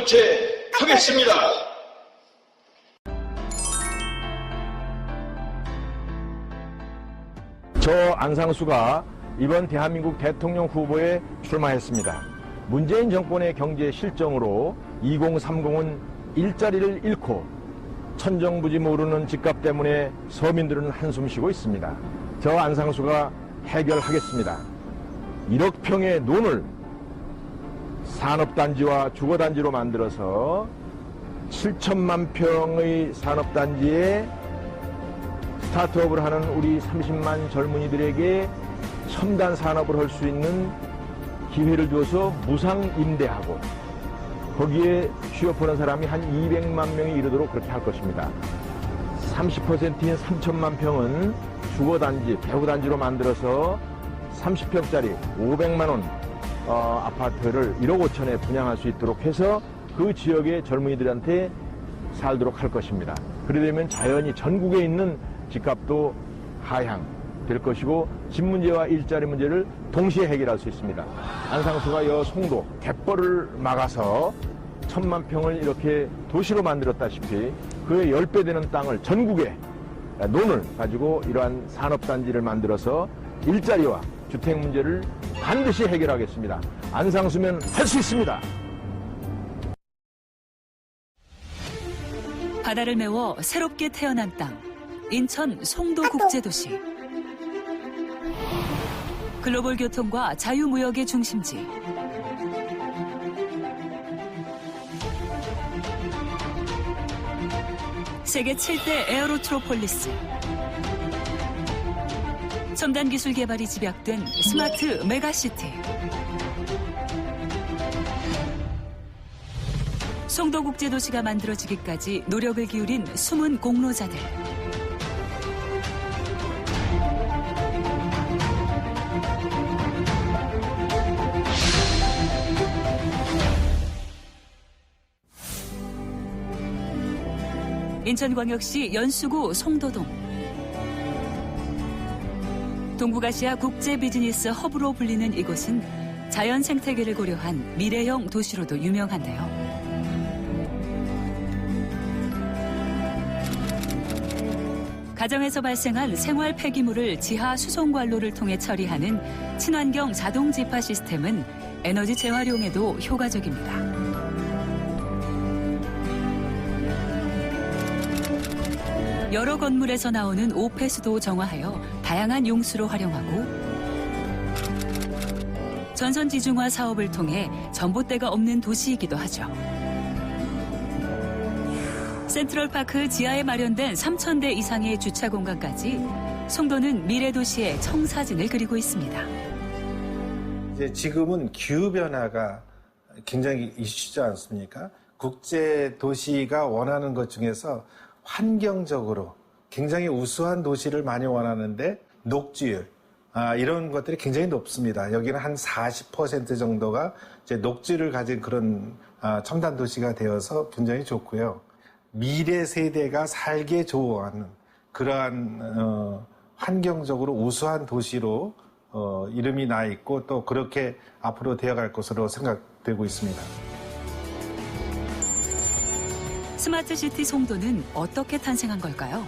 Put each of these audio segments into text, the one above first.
교체하겠습니다. 저 안상수가 이번 대한민국 대통령 후보에 출마했습니다. 문재인 정권의 경제 실정으로 2030은 일자리를 잃고 천정부지 모르는 집값 때문에 서민들은 한숨 쉬고 있습니다. 저 안상수가 해결하겠습니다. 1억 평의 논을 산업단지와 주거단지로 만들어서 7천만 평의 산업단지에 스타트업을 하는 우리 30만 젊은이들에게 첨단 산업을 할 수 있는 기회를 줘서 무상 임대하고 거기에 취업하는 사람이 한 200만 명이 이르도록 그렇게 할 것입니다. 30%인 3천만 평은 주거단지, 배후단지로 만들어서 30평짜리 500만 원 아파트를 1억 5천에 분양할 수 있도록 해서 그 지역의 젊은이들한테 살도록 할 것입니다. 그래 되면 자연히 전국에 있는 집값도 하향될 것이고 집 문제와 일자리 문제를 동시에 해결할 수 있습니다. 안상수가 여 송도 갯벌을 막아서 1000만 평을 이렇게 도시로 만들었다시피 그의 10배 되는 땅을 전국에 논을 가지고 이러한 산업단지를 만들어서 일자리와 주택 문제를 반드시 해결하겠습니다. 안상수면 할 수 있습니다. 바다를 메워 새롭게 태어난 땅, 인천 송도국제도시. 글로벌 교통과 자유무역의 중심지. 세계 7대 에어로트로폴리스. 첨단 기술 개발이 집약된 스마트 메가시티. 송도국제도시가 만들어지기까지 노력을 기울인 숨은 공로자들. 인천광역시 연수구 송도동. 동북아시아 국제 비즈니스 허브로 불리는 이곳은 자연 생태계를 고려한 미래형 도시로도 유명한데요. 가정에서 발생한 생활 폐기물을 지하 수송관로를 통해 처리하는 친환경 자동 지파 시스템은 에너지 재활용에도 효과적입니다. 여러 건물에서 나오는 오폐수도 정화하여 다양한 용수로 활용하고 전선지중화 사업을 통해 전봇대가 없는 도시이기도 하죠. 센트럴파크 지하에 마련된 3,000대 이상의 주차 공간까지 송도는 미래도시의 청사진을 그리고 있습니다. 이제 지금은 기후변화가 굉장히 이슈지 않습니까? 국제도시가 원하는 것 중에서 환경적으로 굉장히 우수한 도시를 많이 원하는데 녹지율 이런 것들이 굉장히 높습니다. 여기는 한 40% 정도가 이제 녹지를 가진 그런 첨단 도시가 되어서 굉장히 좋고요. 미래 세대가 살기에 좋아하는 그러한 환경적으로 우수한 도시로 이름이 나 있고 또 그렇게 앞으로 되어갈 것으로 생각되고 있습니다. 스마트시티 송도는 어떻게 탄생한 걸까요?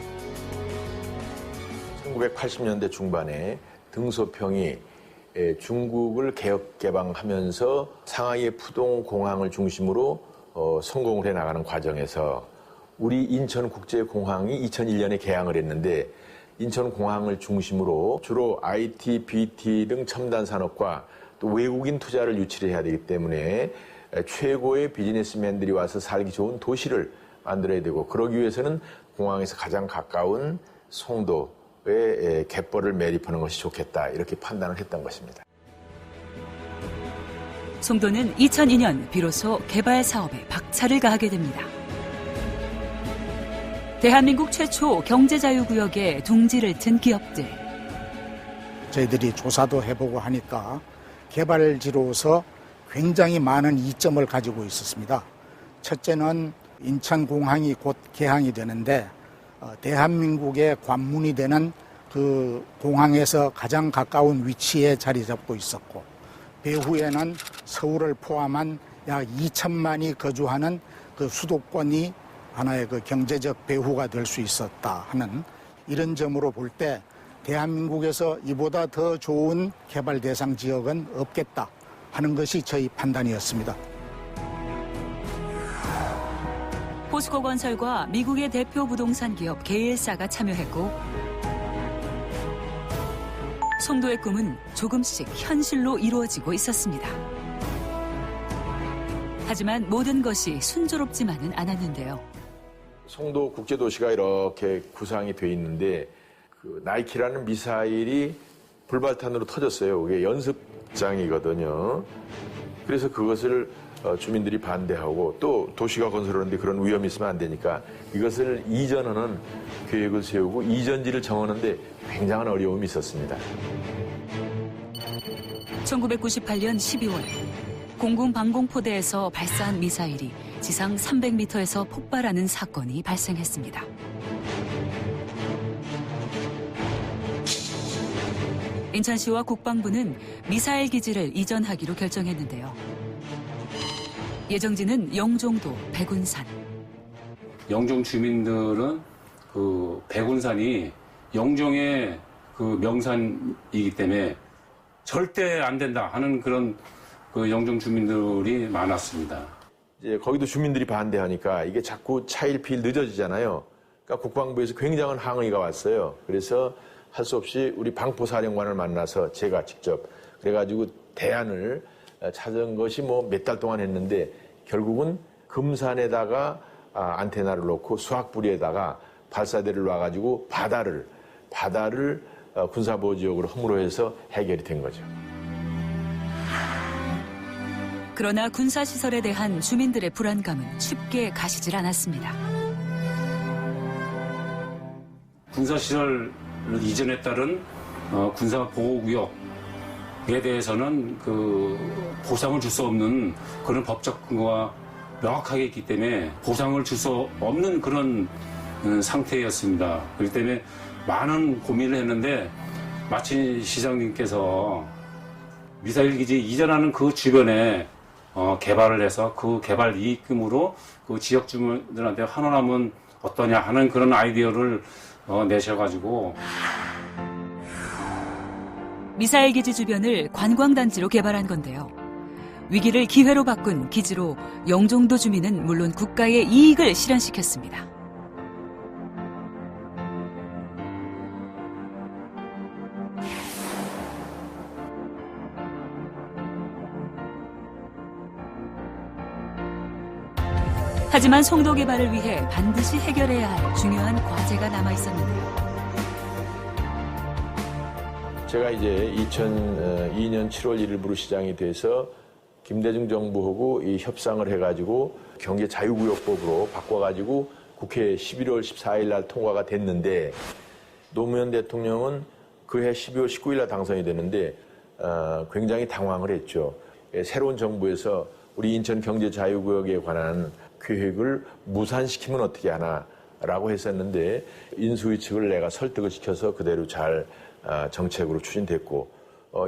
1980년대 중반에 등소평이 중국을 개혁 개방하면서 상하이의 푸동 공항을 중심으로 성공을 해나가는 과정에서 우리 인천국제공항이 2001년에 개항을 했는데 인천공항을 중심으로 주로 IT, BT 등 첨단 산업과 또 외국인 투자를 유치를 해야 되기 때문에 최고의 비즈니스맨들이 와서 살기 좋은 도시를 만들어야 되고 그러기 위해서는 공항에서 가장 가까운 송도에 갯벌을 매립하는 것이 좋겠다 이렇게 판단을 했던 것입니다. 송도는 2002년 비로소 개발 사업에 박차를 가하게 됩니다. 대한민국 최초 경제자유구역에 둥지를 튼 기업들. 저희들이 조사도 해보고 하니까 개발지로서 굉장히 많은 이점을 가지고 있었습니다. 첫째는 인천공항이 곧 개항이 되는데 대한민국의 관문이 되는 그 공항에서 가장 가까운 위치에 자리 잡고 있었고 배후에는 서울을 포함한 약 2천만이 거주하는 그 수도권이 하나의 그 경제적 배후가 될 수 있었다 하는 이런 점으로 볼 때 대한민국에서 이보다 더 좋은 개발 대상 지역은 없겠다 하는 것이 저희 판단이었습니다. 포스코 건설과 미국의 대표 부동산 기업 게일사가 참여했고 송도의 꿈은 조금씩 현실로 이루어지고 있었습니다. 하지만 모든 것이 순조롭지만은 않았는데요. 송도 국제도시가 이렇게 구상이 돼 있는데 그 나이키라는 미사일이 불발탄으로 터졌어요. 그게 연습장이거든요. 그래서 그것을 주민들이 반대하고 또 도시가 건설하는데 그런 위험이 있으면 안 되니까 이것을 이전하는 계획을 세우고 이전지를 정하는데 굉장한 어려움이 있었습니다. 1998년 12월 공군 방공포대에서 발사한 미사일이 지상 300m에서 폭발하는 사건이 발생했습니다. 인천시와 국방부는 미사일 기지를 이전하기로 결정했는데요. 예정지는 영종도 백운산. 영종 주민들은 그 백운산이 영종의 그 명산이기 때문에 절대 안 된다 하는 그런 그 영종 주민들이 많았습니다. 이제 거기도 주민들이 반대하니까 이게 자꾸 차일피일 늦어지잖아요. 그러니까 국방부에서 굉장한 항의가 왔어요. 그래서 할 수 없이 우리 방포사령관을 만나서 제가 직접 그래가지고 대안을 찾은 것이 뭐 몇 달 동안 했는데 결국은 금산에다가 안테나를 놓고 수학부리에다가 발사대를 놔가지고 바다를 군사보호지역으로 허물어 해서 해결이 된 거죠. 그러나 군사시설에 대한 주민들의 불안감은 쉽게 가시질 않았습니다. 군사시설 이전에 따른 군사보호구역에 대해서는 그 보상을 줄 수 없는 그런 법적 근거가 명확하게 있기 때문에 보상을 줄 수 없는 그런 상태였습니다. 그렇기 때문에 많은 고민을 했는데 마침 시장님께서 미사일 기지 이전하는 그 주변에 개발을 해서 그 개발 이익금으로 그 지역 주민들한테 환원하면 어떠냐 하는 그런 아이디어를 내셔가지고 미사일 기지 주변을 관광단지로 개발한 건데요. 위기를 기회로 바꾼 기지로 영종도 주민은 물론 국가의 이익을 실현시켰습니다. 하지만 송도 개발을 위해 반드시 해결해야 할 중요한 과제가 남아 있었는데요. 제가 이제 2002년 7월 1일부로 시장이 돼서 김대중 정부하고 이 협상을 해가지고 경제 자유구역법으로 바꿔가지고 국회 11월 14일 날 통과가 됐는데 노무현 대통령은 그해 12월 19일 날 당선이 됐는데 굉장히 당황을 했죠. 새로운 정부에서 우리 인천 경제 자유구역에 관한 계획을 무산시키면 어떻게 하나라고 했었는데 인수위 측을 내가 설득을 시켜서 그대로 잘 정책으로 추진됐고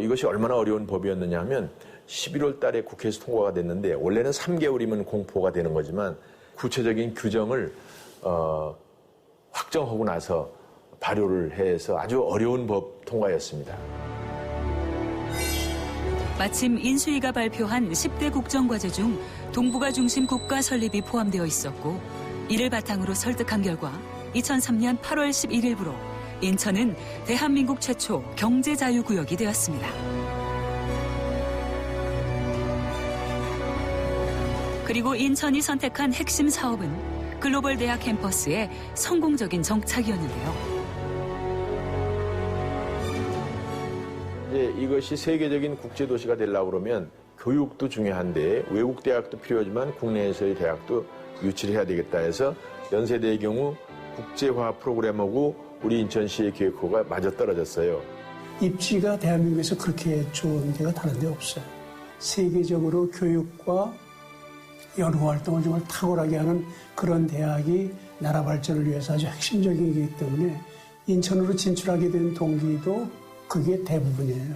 이것이 얼마나 어려운 법이었느냐 하면 11월 달에 국회에서 통과가 됐는데 원래는 3개월이면 공포가 되는 거지만 구체적인 규정을 확정하고 나서 발효를 해서 아주 어려운 법 통과였습니다. 마침 인수위가 발표한 10대 국정과제 중 동북아 중심 국가 설립이 포함되어 있었고 이를 바탕으로 설득한 결과 2003년 8월 11일부로 인천은 대한민국 최초 경제자유구역이 되었습니다. 그리고 인천이 선택한 핵심 사업은 글로벌 대학 캠퍼스의 성공적인 정착이었는데요. 이것이 세계적인 국제도시가 되려고 그러면 교육도 중요한데 외국 대학도 필요하지만 국내에서의 대학도 유치를 해야 되겠다 해서 연세대의 경우 국제화 프로그램하고 우리 인천시의 계획호가 맞아떨어졌어요. 입지가 대한민국에서 그렇게 좋은 데가 다른 데 없어요. 세계적으로 교육과 연구활동을 정말 탁월하게 하는 그런 대학이 나라 발전을 위해서 아주 핵심적이기 때문에 인천으로 진출하게 된 동기도 그게 대부분이에요.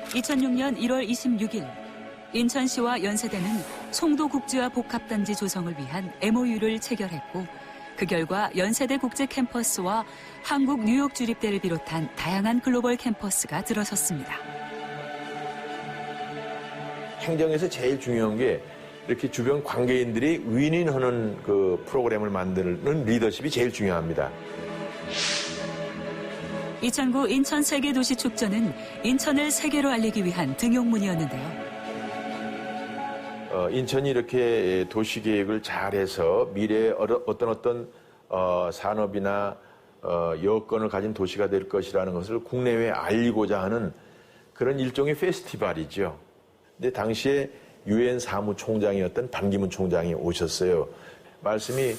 2006년 1월 26일 인천시와 연세대는 송도국제화 복합단지 조성을 위한 MOU를 체결했고 그 결과 연세대 국제 캠퍼스와 한국 뉴욕 주립대를 비롯한 다양한 글로벌 캠퍼스가 들어섰습니다. 행정에서 제일 중요한 게 이렇게 주변 관계인들이 윈윈하는 그 프로그램을 만드는 리더십이 제일 중요합니다. 2009 인천 세계도시축전은 인천을 세계로 알리기 위한 등용문이었는데요. 인천이 이렇게 도시계획을 잘해서 미래에 어떤 산업이나 여건을 가진 도시가 될 것이라는 것을 국내외에 알리고자 하는 그런 일종의 페스티벌이죠. 근데 당시에 유엔 사무총장이었던 반기문 총장이 오셨어요. 말씀이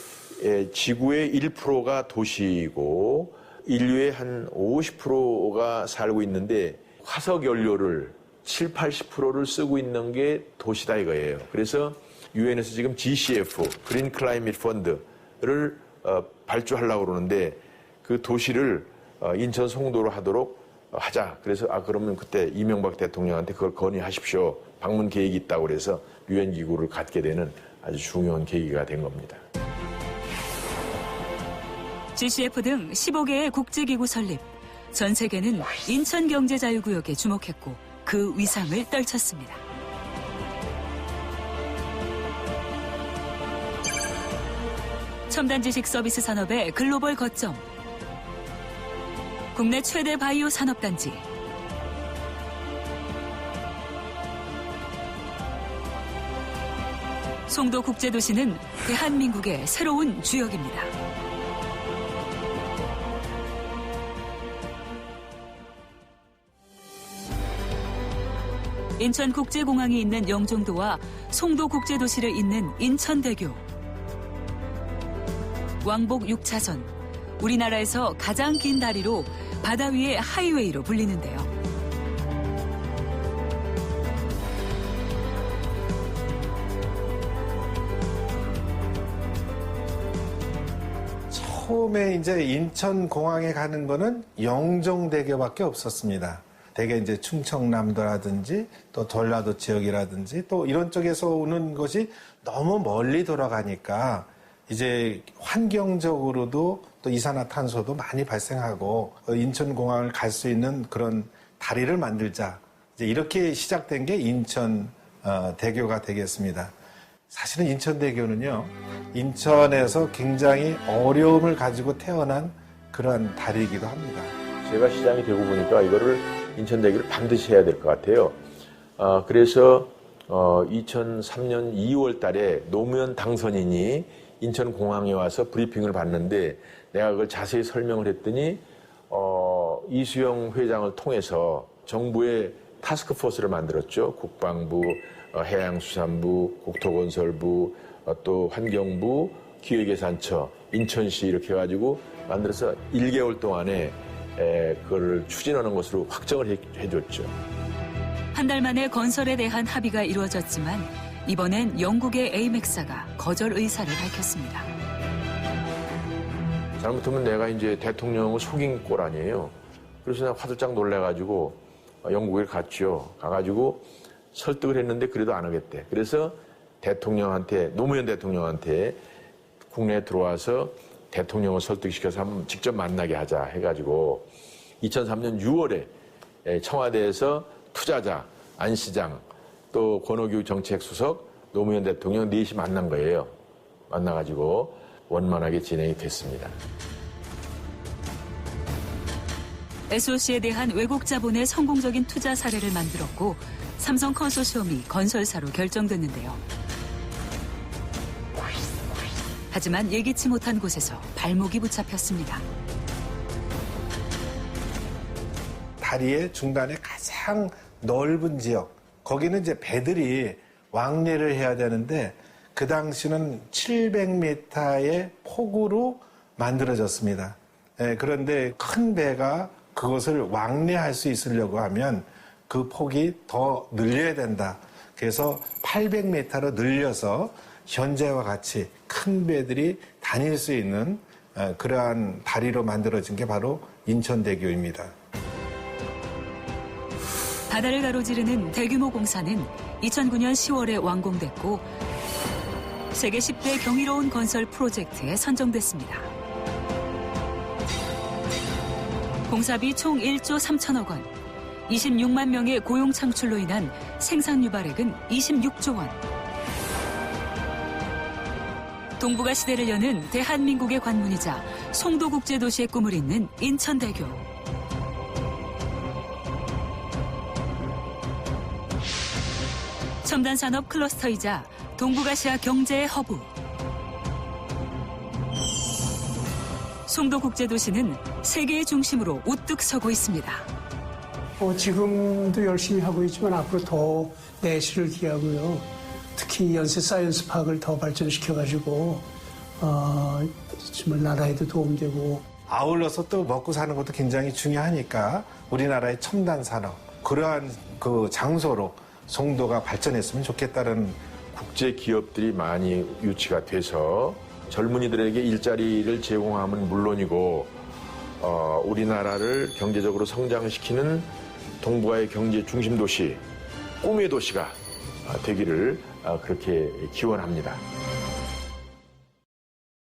지구의 1%가 도시이고 인류의 한 50%가 살고 있는데 화석 연료를 7, 80%를 쓰고 있는 게 도시다 이거예요. 그래서 유엔에서 지금 GCF, 그린 클라이밋 펀드를 발주하려고 그러는데 그 도시를 인천 송도로 하도록 하자. 그래서 그러면 그때 이명박 대통령한테 그걸 건의하십시오. 방문 계획이 있다고 그래서 유엔 기구를 갖게 되는 아주 중요한 계기가 된 겁니다. GCF 등 15개의 국제기구 설립. 전 세계는 인천경제자유구역에 주목했고 그 위상을 떨쳤습니다. 첨단 지식 서비스 산업의 글로벌 거점. 국내 최대 바이오 산업단지. 송도 국제도시는 대한민국의 새로운 주역입니다. 인천국제공항이 있는 영종도와 송도국제도시를 잇는 인천대교. 왕복 6차선, 우리나라에서 가장 긴 다리로 바다 위의 하이웨이로 불리는데요. 처음에 이제 인천공항에 가는 거는 영종대교밖에 없었습니다. 대개 이제 충청남도라든지 또 전라도 지역이라든지 또 이런 쪽에서 오는 것이 너무 멀리 돌아가니까 이제 환경적으로도 또 이산화탄소도 많이 발생하고 인천공항을 갈 수 있는 그런 다리를 만들자. 이제 이렇게 시작된 게 인천대교가 되겠습니다. 사실은 인천대교는요, 인천에서 굉장히 어려움을 가지고 태어난 그러한 다리이기도 합니다. 제가 시장이 되고 보니까 이거를 인천대교를 반드시 해야 될 것 같아요. 그래서 2003년 2월 달에 노무현 당선인이 인천공항에 와서 브리핑을 받는데 내가 그걸 자세히 설명을 했더니 이수영 회장을 통해서 정부의 타스크포스를 만들었죠. 국방부, 해양수산부, 국토건설부, 또 환경부, 기획예산처, 인천시 이렇게 해가지고 만들어서 1개월 동안에 그걸 추진하는 것으로 확정을 해줬죠. 한 달 만에 건설에 대한 합의가 이루어졌지만 이번엔 영국의 에이맥사가 거절 의사를 밝혔습니다. 잘못하면 내가 이제 대통령을 속인 꼴 아니에요. 그래서 내가 화들짝 놀래가지고 영국에 갔죠. 가가지고 설득을 했는데 그래도 안 하겠대. 그래서 대통령한테, 노무현 대통령한테 국내에 들어와서 대통령을 설득시켜서 한번 직접 만나게 하자 해가지고 2003년 6월에 청와대에서 투자자, 안 시장, 또 권오규 정책수석, 노무현 대통령 넷이 만난 거예요. 만나가지고 원만하게 진행이 됐습니다. SOC에 대한 외국 자본의 성공적인 투자 사례를 만들었고 삼성 컨소시엄이 건설사로 결정됐는데요. 하지만 예기치 못한 곳에서 발목이 붙잡혔습니다. 다리의 중간에 가장 넓은 지역, 거기는 이제 배들이 왕래를 해야 되는데 그 당시는 700m의 폭우로 만들어졌습니다. 그런데 큰 배가 그것을 왕래할 수 있으려고 하면 그 폭이 더 늘려야 된다. 그래서 800m로 늘려서 현재와 같이 큰 배들이 다닐 수 있는 그러한 다리로 만들어진 게 바로 인천대교입니다. 바다를 가로지르는 대규모 공사는 2009년 10월에 완공됐고 세계 10대 경이로운 건설 프로젝트에 선정됐습니다. 공사비 총 1조 3천억 원, 26만 명의 고용 창출로 인한 생산 유발액은 26조 원. 동북아 시대를 여는 대한민국의 관문이자 송도국제도시의 꿈을 잇는 인천대교. 첨단 산업 클러스터이자 동북아시아 경제의 허브. 송도국제도시는 세계의 중심으로 우뚝 서고 있습니다. 지금도 열심히 하고 있지만 앞으로 더 내실을 기하고요. 특히 연세 사이언스 파크를 더 발전시켜가지고 정말 나라에도 도움되고. 아울러서 또 먹고 사는 것도 굉장히 중요하니까 우리나라의 첨단 산업 그러한 그 장소로 송도가 발전했으면 좋겠다는 국제 기업들이 많이 유치가 돼서 젊은이들에게 일자리를 제공하면 물론이고 우리나라를 경제적으로 성장시키는 동북아의 경제 중심 도시, 꿈의 도시가 되기를 그렇게 기원합니다.